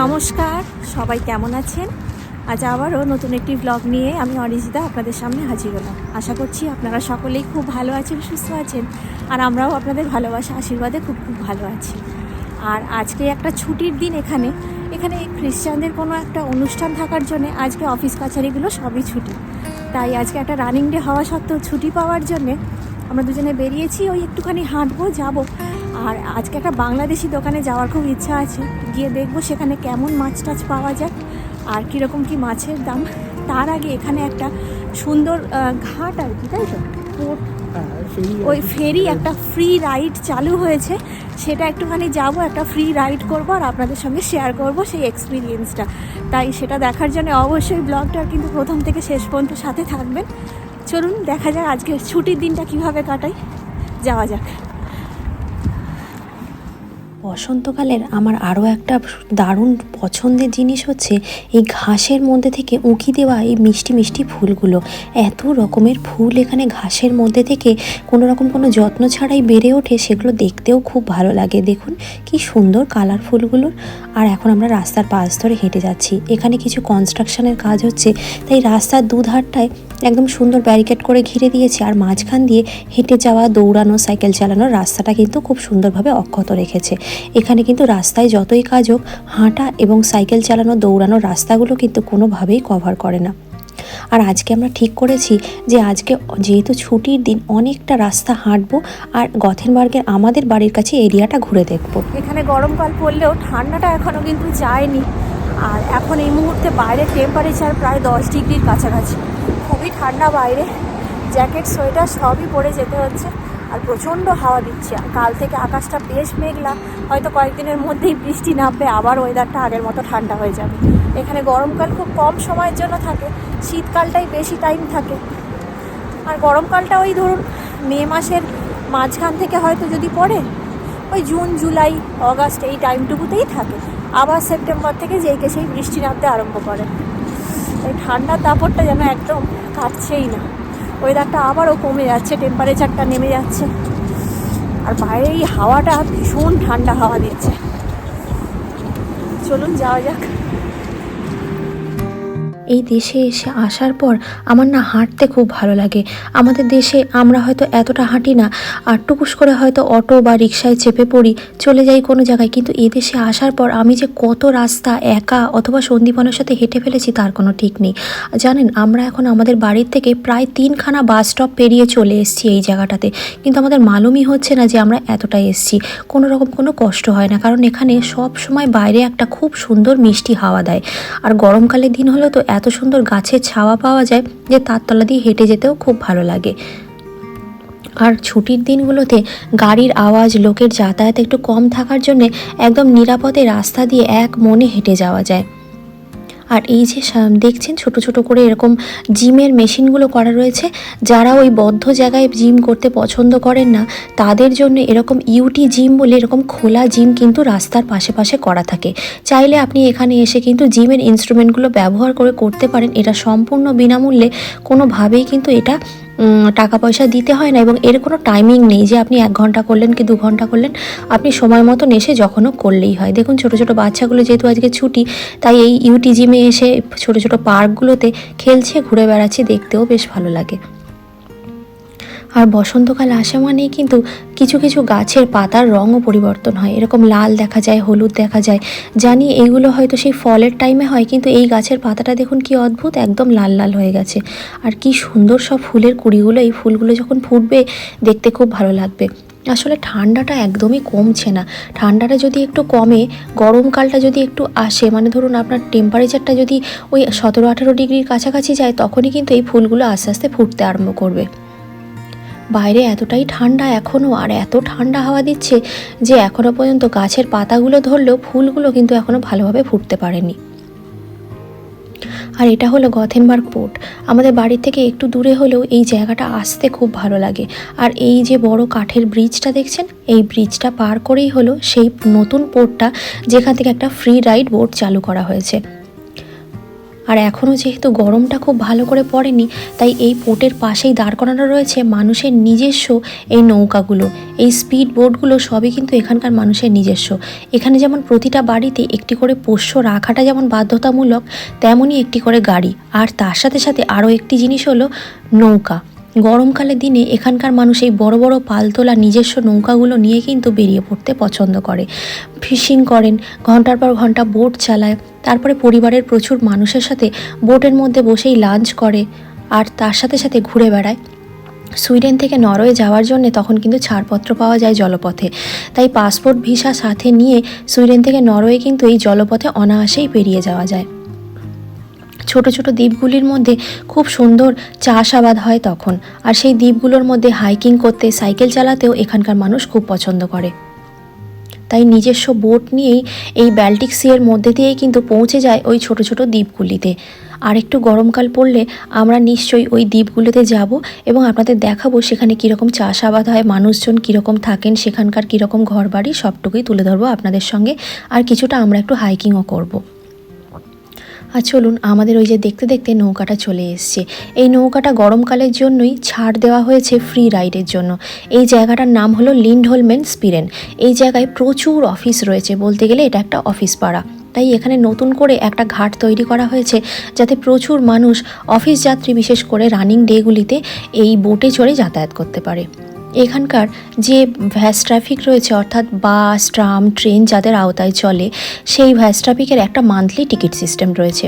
নমস্কার, সবাই কেমন আছেন? আজ আবারও নতুন একটি ব্লগ নিয়ে আমি অরিজিতা আপনাদের সামনে হাজির হলাম। আশা করছি আপনারা সকলেই খুব ভালো আছেন, সুস্থ আছেন, আর আমরাও আপনাদের ভালোবাসা আশীর্বাদে খুব ভালো আছি। আর আজকে একটা ছুটির দিন। এখানে খ্রিস্টানদের কোনো একটা অনুষ্ঠান থাকার জন্য আজকে অফিস কাছারিগুলো সবই ছুটি। তাই আজকে একটা রানিং ডে হওয়া সত্ত্বেও ছুটি পাওয়ার জন্যে আমরা দুজনে বেরিয়েছি, ওই একটুখানি হাঁটবো, যাবো। আর আজকে একটা বাংলাদেশি দোকানে যাওয়ার খুব ইচ্ছা আছে, গিয়ে দেখবো সেখানে কেমন মাছ টাছ পাওয়া যায় আর কীরকম কী মাছের দাম। তার আগে এখানে একটা সুন্দর ঘাট আর কি, তাই তো, ওই ফেরি একটা ফ্রি রাইড চালু হয়েছে, সেটা একটুখানি যাবো, একটা ফ্রি রাইড করবো আর আপনাদের সঙ্গে শেয়ার করবো সেই এক্সপিরিয়েন্সটা। তাই সেটা দেখার জন্য অবশ্যই ব্লগটা কিন্তু প্রথম থেকে শেষ পর্যন্ত সাথে থাকবেন। চলুন দেখা যাক আজকে ছুটির দিনটা কিভাবে কাটাই, যাওয়া যাক। বসন্তকালের আমার আরও একটা দারুণ পছন্দের জিনিস হচ্ছে এই ঘাসের মধ্যে থেকে উঁকি দেওয়া এই মিষ্টি মিষ্টি ফুলগুলো। এত রকমের ফুল এখানে ঘাসের মধ্যে থেকে কোনো যত্ন ছাড়াই বেড়ে ওঠে, সেগুলো দেখতেও খুব ভালো লাগে। দেখুন কি সুন্দর কালার ফুলগুলোর। আর এখন আমরা রাস্তার পাশ ধরে হেঁটে যাচ্ছি। এখানে কিছু কনস্ট্রাকশনের কাজ হচ্ছে, তাই রাস্তার দুধারটায় একদম সুন্দর ব্যারিকেড করে ঘিরে দিয়েছে, আর মাঝখান দিয়ে হেঁটে যাওয়া, দৌড়ানো, সাইকেল চালানোর রাস্তাটা কিন্তু খুব সুন্দরভাবে অক্ষত রেখেছে। এখানে কিন্তু রাস্তায় যতই কাজ হোক, হাঁটা এবং সাইকেল চালানো, দৌড়ানোর রাস্তাগুলো কিন্তু কোনোভাবেই কভার করে না। আর আজকে আমরা ঠিক করেছি যে আজকে যেহেতু ছুটির দিন, অনেকটা রাস্তা হাঁটবো আর গথেনবার্গের আমাদের বাড়ির কাছে এরিয়াটা ঘুরে দেখবো। এখানে গরমকাল পড়লেও ঠান্ডাটা এখনও কিন্তু যায়নি। আর এখন এই মুহূর্তে বাইরের টেম্পারেচার প্রায় 10 ডিগ্রির কাছাকাছি। খুবই ঠান্ডা বাইরে, জ্যাকেট, সোয়েটার সবই পরে যেতে হচ্ছে। আর প্রচণ্ড হাওয়া দিচ্ছে। আর কাল থেকে আকাশটা বেশ মেঘলা, হয়তো কয়েকদিনের মধ্যেই বৃষ্টি নামবে, আবার ওয়েদারটা আগের মতো ঠান্ডা হয়ে যাবে। এখানে গরমকাল খুব কম সময়ের জন্য থাকে, শীতকালটাই বেশি টাইম থাকে। আর গরমকালটা ওই ধরুন মে মাসের মাঝখান থেকে হয়তো যদি পড়ে, ওই জুন, জুলাই, অগাস্ট এই টাইমটুকুতেই থাকে। আবার সেপ্টেম্বর থেকে যেইকে সেই বৃষ্টি নামতে আরম্ভ করে। এই ঠান্ডার দাপটটা যেন একদম কাটছেই না। ওয়েদারটা আবারও কমে যাচ্ছে, টেম্পারেচারটা নেমে যাচ্ছে। আর বাইরে এই হাওয়াটা ভীষণ ঠান্ডা হাওয়া দিচ্ছে। চলুন যাওয়া যাক। এই দেশে এসে আসার পর আমার না হাঁটতে খুব ভালো লাগে। আমাদের দেশে আমরা হয়তো এতটা হাঁটি না, আর টুকুস করে হয়তো অটো বা রিক্সায় চেপে পড়ি, চলে যাই কোনো জায়গায়। কিন্তু এই দেশে আসার পর আমি যে কত রাস্তা একা অথবা সন্দীপনের সাথে হেঁটে ফেলেছি তার কোনো ঠিক নেই। জানেন, আমরা এখন আমাদের বাড়ির থেকে প্রায় 3খানা বাস স্টপ পেরিয়ে চলে এসেছি এই জায়গাটাতে, কিন্তু আমাদের মালুমই হচ্ছে না যে আমরা এতটাই এসেছি। কোনো কষ্ট হয় না, কারণ এখানে সব সময় বাইরে একটা খুব সুন্দর মিষ্টি হাওয়া দেয়। আর গরমকালের দিন হলেও তো এত সুন্দর গাছের ছাওয়া পাওয়া যায় যে তার তলা দিয়ে হেঁটে যেতেও খুব ভালো লাগে। আর ছুটির দিনগুলোতে গাড়ির আওয়াজ, লোকের যাতায়াত একটু কম থাকার জন্যে একদম নিরাপদে রাস্তা দিয়ে এক মনে হেঁটে যাওয়া যায়। আর এই যে দেখছেন ছোট ছোট করে এরকম জিমের মেশিনগুলো করা রয়েছে, যারা ওই বদ্ধ জায়গায় জিম করতে পছন্দ করেন না তাদের জন্য এরকম ইউটি জিম বলে এরকম খোলা জিম কিন্তু রাস্তার পাশে পাশে করা থাকে। চাইলে আপনি এখানে এসে কিন্তু জিমের ইনস্ট্রুমেন্টগুলো ব্যবহার করে করতে পারেন। এটা সম্পূর্ণ বিনামূল্যে, কোনোভাবেই কিন্তু এটা টাকা পয়সা দিতে হয় না, এবং এর কোনো টাইমিং নেই যে আপনি 1 ঘন্টা করলেন কি 2 ঘন্টা করলেন। আপনি সময় মতন এসে যখনও করলেই হয়। দেখুন ছোট ছোট বাচ্চাগুলো যেহেতু আজকে ছুটি, তাই এই ইউটি জিমে এসে ছোট ছোট পার্কগুলোতে খেলছে, ঘুরে বেড়াচ্ছে, দেখতেও বেশ ভালো লাগে। আর বসন্তকাল আসা মানেই কিন্তু কিছু কিছু গাছের পাতার রঙও পরিবর্তন হয়। এরকম লাল দেখা যায়, হলুদ দেখা যায়। জানি এইগুলো হয়তো সেই ফলের টাইমে হয়, কিন্তু এই গাছের পাতাটা দেখুন কি অদ্ভুত, একদম লাল লাল হয়ে গেছে। আর কি সুন্দর সব ফুলের কুড়িগুলো, এই ফুলগুলো যখন ফুটবে দেখতে খুব ভালো লাগবে। আসলে ঠান্ডাটা একদমই কমছে না। ঠান্ডাটা যদি একটু কমে, গরমকালটা যদি একটু আসে, মানে ধরুন আপনার টেম্পারেচারটা যদি ওই 17-18 ডিগ্রির কাছাকাছি যায়, তখনই কিন্তু এই ফুলগুলো আস্তে আস্তে ফুটতে আরম্ভ করবে। বাইরে এতটাই ঠান্ডা এখনও, আর এত ঠান্ডা হাওয়া দিচ্ছে যে এখনও পর্যন্ত গাছের পাতাগুলো ধরলেও ফুলগুলো কিন্তু এখনও ভালোভাবে ফুটতে পারেনি। আর এটা হলো গথেনবার্গ পোর্ট। আমাদের বাড়ি থেকে একটু দূরে হলেও এই জায়গাটা আসতে খুব ভালো লাগে। আর এই যে বড় কাঠের ব্রিজটা দেখছেন, এই ব্রিজটা পার করেই হলো সেই নতুন পোর্টটা, যেখান থেকে একটা ফ্রি রাইড বোট চালু করা হয়েছে। আর এখনও যেহেতু গরমটা খুব ভালো করে পড়েনি, তাই এই পোর্টের পাশেই দাঁড় করানো রয়েছে মানুষের নিজস্ব এই নৌকাগুলো। এই স্পিড বোটগুলো সবই কিন্তু এখানকার মানুষের নিজস্ব। এখানে যেমন প্রতিটা বাড়িতে একটি করে পোষ্য রাখাটা যেমন বাধ্যতামূলক, তেমনই একটি করে গাড়ি। আর তার সাথে সাথে আরও একটি জিনিস হলো নৌকা। গরমকালের দিনে এখানকার মানুষ এই বড় বড় পালতোলা নিজস্ব নৌকাগুলো নিয়ে কিন্তু বেরিয়ে পড়তে পছন্দ করে। ফিশিং করেন, ঘন্টার পর ঘন্টা বোট চালায়, তারপরে পরিবারের প্রচুর মানুষের সাথে বোটের মধ্যে বসেই লাঞ্চ করে, আর তার সাথে সাথে ঘুরে বেড়ায়। সুইডেন থেকে নরওয়ে যাওয়ার জন্য তখন কিন্তু ছাড়পত্র পাওয়া যায় জলপথে, তাই পাসপোর্ট ভিসা সাথে নিয়ে সুইডেন থেকে নরওয়ে কিন্তু এই জলপথে অনায়াসেই পেরিয়ে যাওয়া যায়। ছোট ছোট দ্বীপগুলির মধ্যে খুব সুন্দর চাষাবাদ হয় তখন, আর সেই দ্বীপগুলোর মধ্যে হাইকিং করতে, সাইকেল চালাতেও এখানকার মানুষ খুব পছন্দ করে। তাই নিজস্ব বোট নিয়েই এই ব্যাল্টিক সিয়ের মধ্যে দিয়েই কিন্তু পৌঁছে যায় ওই ছোট ছোট দ্বীপগুলিতে। আর একটু গরমকাল পড়লে আমরা নিশ্চয়ই ওই দ্বীপগুলোতে যাব এবং আপনাদের দেখাবো সেখানে কীরকম চাষাবাদ হয়, মানুষজন কীরকম থাকেন, সেখানকার কীরকম ঘরবাড়ি, সবটুকুই তুলে ধরবো আপনাদের সঙ্গে। আর কিছুটা আমরা একটু হাইকিংও করবো। আর চলুন, আমাদের ওই যে দেখতে দেখতে নৌকাটা চলে এসছে। এই নৌকাটা গরমকালের জন্যই ছাড় দেওয়া হয়েছে ফ্রি রাইডের জন্য। এই জায়গাটার নাম হলো লিন্ডহোলমেন স্পিরেন। এই জায়গায় প্রচুর অফিস রয়েছে, বলতে গেলে এটা একটা অফিস পাড়া। তাই এখানে নতুন করে একটা ঘাট তৈরি করা হয়েছে, যাতে প্রচুর মানুষ, অফিস যাত্রী বিশেষ করে রানিং ডেগুলিতে এই বোটে চড়ে যাতায়াত করতে পারে। এখানকার যে ভ্যাস ট্রাফিক রয়েছে, অর্থাৎ বাস, ট্রাম, ট্রেন যাদের আওতায় চলে, সেই ভ্যাস ট্রাফিকের একটা মান্থলি টিকিট সিস্টেম রয়েছে।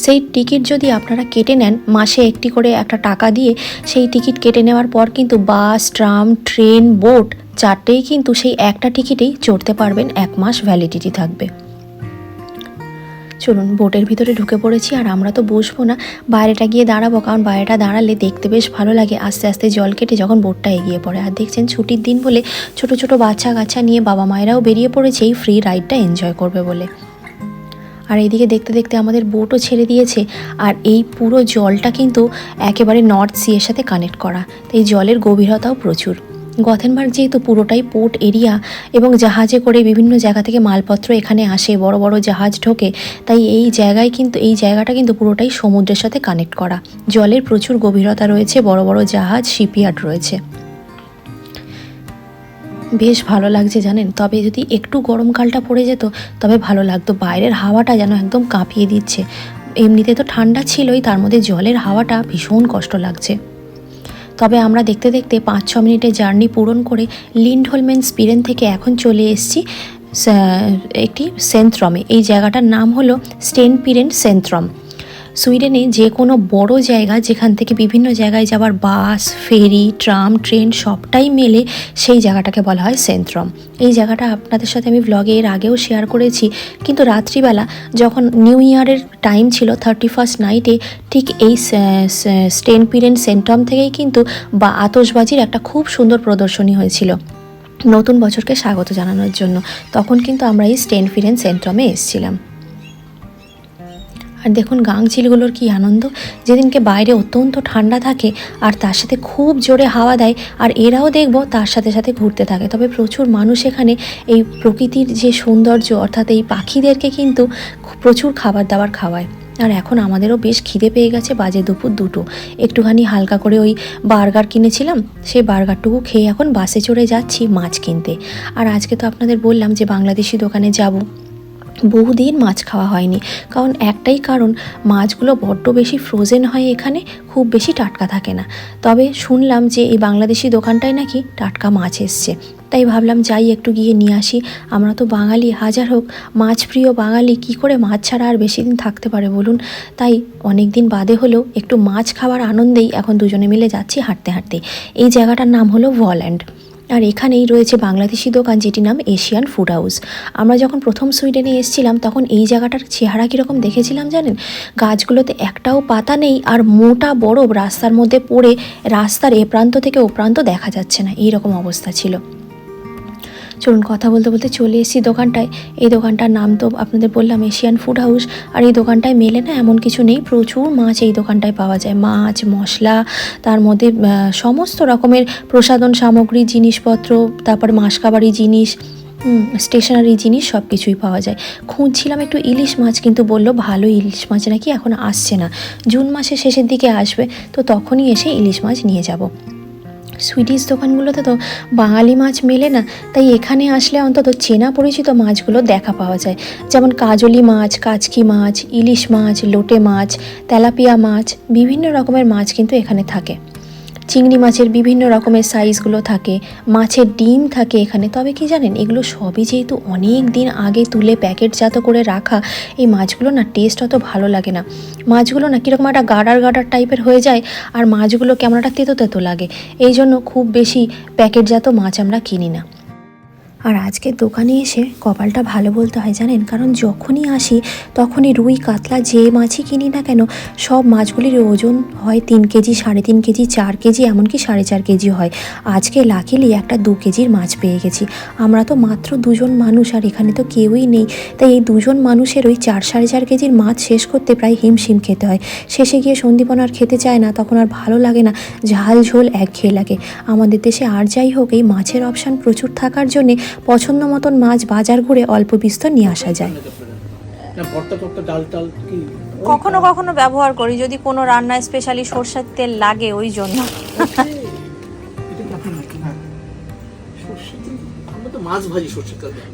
সেই টিকিট যদি আপনারা কেটে নেন, মাসে একটি করে একটা টাকা দিয়ে সেই টিকিট কেটে নেওয়ার পর কিন্তু বাস, ট্রাম, ট্রেন, বোট চারটেই কিন্তু সেই একটা টিকিটেই চড়তে পারবেন, 1 মাস ভ্যালিডিটি থাকবে। চলুন, বোটের ভিতরে ঢুকে পড়েছি। আর আমরা তো বসবো না, বাইরেটা গিয়ে দাঁড়াবো, কারণ বাইরেটা দাঁড়ালে দেখতে বেশ ভালো লাগে আস্তে আস্তে জল কেটে যখন বোটটা এগিয়ে পড়ে। আর দেখছেন, ছুটির দিন বলে ছোট ছোট বাচ্চা কাচ্চা নিয়ে বাবা মায়েরাও বেরিয়ে পড়েছে এই ফ্রি রাইডটা এনজয় করবে বলে। আর এইদিকে দেখতে দেখতে আমাদের বোটও ছেড়ে দিয়েছে। আর এই পুরো জলটা কিন্তু একেবারে নর্থ সিয়ের সাথে কানেক্ট করা, তাই জলের গভীরতাও প্রচুর। গথেনবার্গ যেহেতু পুরোটাই পোর্ট এরিয়া এবং জাহাজে করে বিভিন্ন জায়গা থেকে মালপত্র এখানে আসে, বড় বড় জাহাজ ঢোকে, তাই এই জায়গাটা কিন্তু পুরোটাই সমুদ্রের সাথে কানেক্ট করা। জলের প্রচুর গভীরতা রয়েছে, বড় বড় জাহাজ, শিপইয়ার্ড রয়েছে। বেশ ভালো লাগছে জানেন। তবে যদি একটু গরমকালটা পড়ে যেত তবে ভালো লাগতো। বাইরের হাওয়াটা যেন একদম কাঁপিয়ে দিচ্ছে। এমনিতে তো ঠান্ডা ছিলই, তার মধ্যে জলের হাওয়াটা ভীষণ কষ্ট লাগছে। তবে আমরা দেখতে দেখতে 5-6 মিনিটের জার্নি পূরণ করে লিন্ডহোলমেন স্পিরেন থেকে এখন চলে এসেছি একটি সেন্ট্রমে। এই জায়গাটার নাম হলো স্টেনপিরেন সেন্ট্রম। সুইডেনে যে কোনো বড় জায়গা যেখান থেকে বিভিন্ন জায়গায় যাবার বাস, ফেরি, ট্রাম, ট্রেন সবটাই মেলে, সেই জায়গাটাকে বলা হয় সেন্ট্রম। এই জায়গাটা আপনাদের সাথে আমি ব্লগে এর আগেও শেয়ার করেছি, কিন্তু রাত্রিবেলা যখন নিউ ইয়ারের টাইম ছিল, 31st নাইটে, ঠিক এই স্টেনপিরেন সেন্ট্রম থেকেই কিন্তু আতশবাজির একটা খুব সুন্দর প্রদর্শনী হয়েছিল নতুন বছরকে স্বাগত জানানোর জন্য। তখন কিন্তু আমরা এই স্টেনপিরেন সেন্ট্রমে এসেছিলাম। আর দেখুন গাংচিলগুলোর কি আনন্দ। যেদিনকে বাইরে অত্যন্ত ঠান্ডা থাকে আর তার সাথে খুব জোরে হাওয়া দেয়, আর এরাও দেখবো তার সাথে সাথে ঘুরতে থাকে। তবে প্রচুর মানুষ এখানে এই প্রকৃতির যে সৌন্দর্য, অর্থাৎ এই পাখিদেরকে কিন্তু প্রচুর খাবার দাবার খাওয়ায়। আর এখন আমাদেরও বেশ খিদে পেয়ে গেছে, বাজে দুপুর 2টো। একটুখানি হালকা করে ওই বার্গার কিনেছিলাম, সেই বার্গারটুকু খেয়ে এখন বাসে চড়ে যাচ্ছি মাছ কিনতে। আর আজকে তো আপনাদের বললাম যে বাংলাদেশি দোকানে যাব। বহুদিন মাছ খাওয়া হয়নি, কারণ একটাই কারণ, মাছগুলো বড্ড বেশি ফ্রোজেন হয় এখানে, খুব বেশি টাটকা থাকে না। তবে শুনলাম যে এই বাংলাদেশি দোকানটায় নাকি টাটকা মাছ এসছে, তাই ভাবলাম যাই একটু গিয়ে নিয়ে আসি। আমরা তো বাঙালি, হাজার হোক মাছ প্রিয় বাঙালি, কি করে মাছ ছাড়া আর বেশি দিন থাকতে পারে বলুন। তাই অনেক দিন বাদে হলেও একটু মাছ খাওয়ার আনন্দেই এখন দুজনে মিলে যাচ্ছি হাঁটতে হাঁটতে। এই জায়গাটার নাম হলো ভল্যান্ড। আর এখানেই রয়েছে বাংলাদেশি দোকান, যেটির নাম এশিয়ান ফুড হাউস। আমরা যখন প্রথম সুইডেনে এসেছিলাম তখন এই জায়গাটার চেহারা কীরকম দেখেছিলাম জানেন? গাছগুলোতে একটাও পাতা নেই, আর মোটা বরফ রাস্তার মধ্যে পড়ে রাস্তার এ প্রান্ত থেকে ও প্রান্ত দেখা যাচ্ছে না, এইরকম অবস্থা ছিল। চলুন, কথা বলতে বলতে চলে এসেছি দোকানটায়। এই দোকানটার নাম তো আপনাদের বললাম এশিয়ান ফুড হাউস। আর এই দোকানটায় মেলে না এমন কিছু নেই, প্রচুর মাছ এই দোকানটায় পাওয়া যায়। মাছ, মশলা, তার মধ্যে সমস্ত রকমের প্রসাধন সামগ্রী, জিনিসপত্র, তারপর মাসকাবারি জিনিস, স্টেশনারি জিনিস সব কিছুই পাওয়া যায়। খুঁজছিলাম একটু ইলিশ মাছ, কিন্তু বললো ভালো ইলিশ মাছ নাকি এখন আসছে না, জুন মাসের শেষের দিকে আসবে, তো তখনই এসে ইলিশ মাছ নিয়ে যাব। সুইটিস দোকানগুলোতে তো বাঙালি মাছ মেলে না, তাই এখানে আসলে অন্তত চেনা পরিচিত মাছগুলো দেখা পাওয়া যায়, যেমন কাজলি মাছ, কাচকি মাছ, ইলিশ মাছ, লোটে মাছ, তেলাপিয়া মাছ, বিভিন্ন রকমের মাছ কিন্তু এখানে থাকে। চিংড়ি মাছের বিভিন্ন রকমের সাইজগুলো থাকে, মাছের ডিম থাকে এখানে। তবে কি জানেন, এগুলো সবই যেহেতু অনেক দিন আগে তুলে প্যাকেটজাত করে রাখা, এই মাছগুলো না টেস্ট অত ভালো লাগে না। মাছগুলো না কীরকম একটা গাডার গাডার টাইপের হয়ে যায়, আর মাছগুলো কেমন একটা তেতো তেতো লাগে। এই জন্য খুব বেশি প্যাকেটজাত মাছ আমরা কিনি না। আর আজকে দোকানে এসে কপালটা ভালো বলতে হয় জানেন, কারণ যখনই আসি তখনই রুই কাতলা যে মাছই কিনি না কেন, সব মাছগুলির ওজন হয় 3 কেজি, 3.5 কেজি, 4 কেজি, এমনকি 4.5 কেজি হয়। আজকে লাকিলি একটা 2 কেজির মাছ পেয়ে গেছি। আমরা তো মাত্র 2 জন মানুষ, আর এখানে তো কেউই নেই, তাই এই 2 জন মানুষের ওই 4-4.5 কেজির মাছ শেষ করতে প্রায় হিমশিম খেতে হয়। শেষে গিয়ে সন্দীপন আর খেতে চায় না, তখন আর ভালো লাগে না, ঝাল ঝোল একঘেয়ে লাগে। আমাদের দেশে আর যাই হোক, এই মাছের অপশান প্রচুর থাকার জন্যে পছন্দ মতন মাছ বাজার ঘুরে অল্প বিস্তর নিয়ে আসা যায়। কখনো কখনো ব্যবহার করি, যদি কোনো রান্নায় স্পেশালি সরষের তেল লাগে ওই জন্য।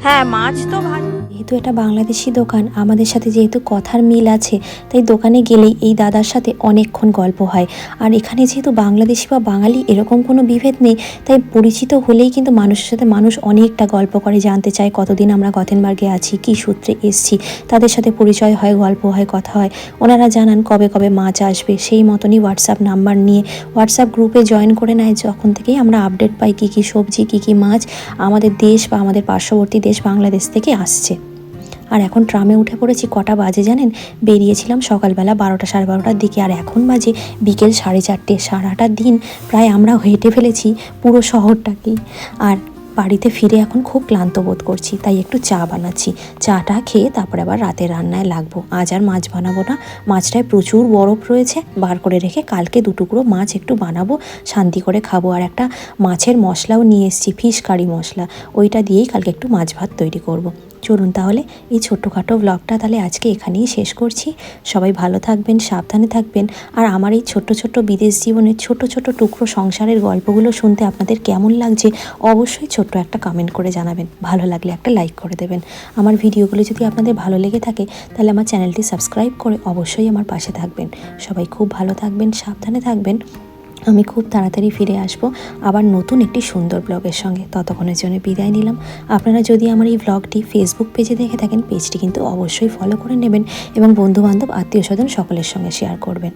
হ্যাঁ, মাছ তো ভাজি। যেহেতু এটা বাংলাদেশি দোকান, আমাদের সাথে যেহেতু কথার মিল আছে, তাই দোকানে গেলেই এই দাদার সাথে অনেকক্ষণ গল্প হয়। আর এখানে যেহেতু বাংলাদেশি বা বাঙালি এরকম কোনো বিভেদ নেই, তাই পরিচিত হলেই কিন্তু মানুষের সাথে মানুষ অনেকটা গল্প করে, জানতে চায় কতদিন আমরা গথেনবার্গে আছি, কী সূত্রে এসছি, তাদের সাথে পরিচয় হয়, গল্প হয়, কথা হয়। ওনারা জানান কবে কবে মাছ আসবে, সেই মতনই হোয়াটসঅ্যাপ নাম্বার নিয়ে হোয়াটসঅ্যাপ গ্রুপে জয়েন করে নেয়। যখন থেকেই আমরা আপডেট পাই কী কী সবজি, কী কী মাছ আমাদের দেশ বা আমাদের পার্শ্ববর্তী দেশ বাংলাদেশ থেকে আসছে। আর এখন ট্রামে উঠে পড়েছি। কটা বাজে জানেন, বেরিয়েছিলাম সকালবেলা 12টা 12:30টার দিকে, আর এখন বাজে বিকেল 4:30। সারাটা দিন প্রায় আমরা হেঁটে ফেলেছি পুরো শহরটাকেই। আর বাড়িতে ফিরে এখন খুব ক্লান্ত বোধ করছি, তাই একটু চা বানাচ্ছি। চাটা খেয়ে তারপরে আবার রাতের রান্নায় লাগবো। আজ আর মাছ বানাবো না, মাছটায় প্রচুর বরফ রয়েছে, বার করে রেখে কালকে 2 টুকরো মাছ একটু বানাবো, শান্তি করে খাবো। আর একটা মাছের মশলাও নিয়ে এসেছি, ফিশ কারি মশলা, ওইটা দিয়েই কালকে একটু মাছ ভাত তৈরি করব। চলুন তাহলে এই ছোট্টখাটো ব্লগটা তাহলে আজকে এখানেই শেষ করছি। সবাই ভালো থাকবেন, সাবধানে থাকবেন। আর আমার এই ছোট্ট ছোট্ট বিদেশ জীবনের ছোট ছোট টুকরো সংসারের গল্পগুলো শুনতে আপনাদের কেমন লাগছে অবশ্যই ছোট্ট একটা কমেন্ট করে জানাবেন। ভালো লাগলে একটা লাইক করে দেবেন। আমার ভিডিওগুলো যদি আপনাদের ভালো লেগে থাকে তাহলে আমার চ্যানেলটি সাবস্ক্রাইব করে অবশ্যই আমার পাশে থাকবেন। সবাই খুব ভালো থাকবেন, সাবধানে থাকবেন। আমি খুব তাড়াতাড়ি ফিরে আসব আবার নতুন একটি সুন্দর ব্লগের সঙ্গে। ততক্ষণের জন্য বিদায় নিলাম। আপনারা যদি আমার এই ব্লগটি ফেসবুক পেজে দেখে থাকেন, পেজটি কিন্তু অবশ্যই ফলো করে নেবেন এবং বন্ধুবান্ধব, আত্মীয় স্বজন সকলের সঙ্গে শেয়ার করবেন।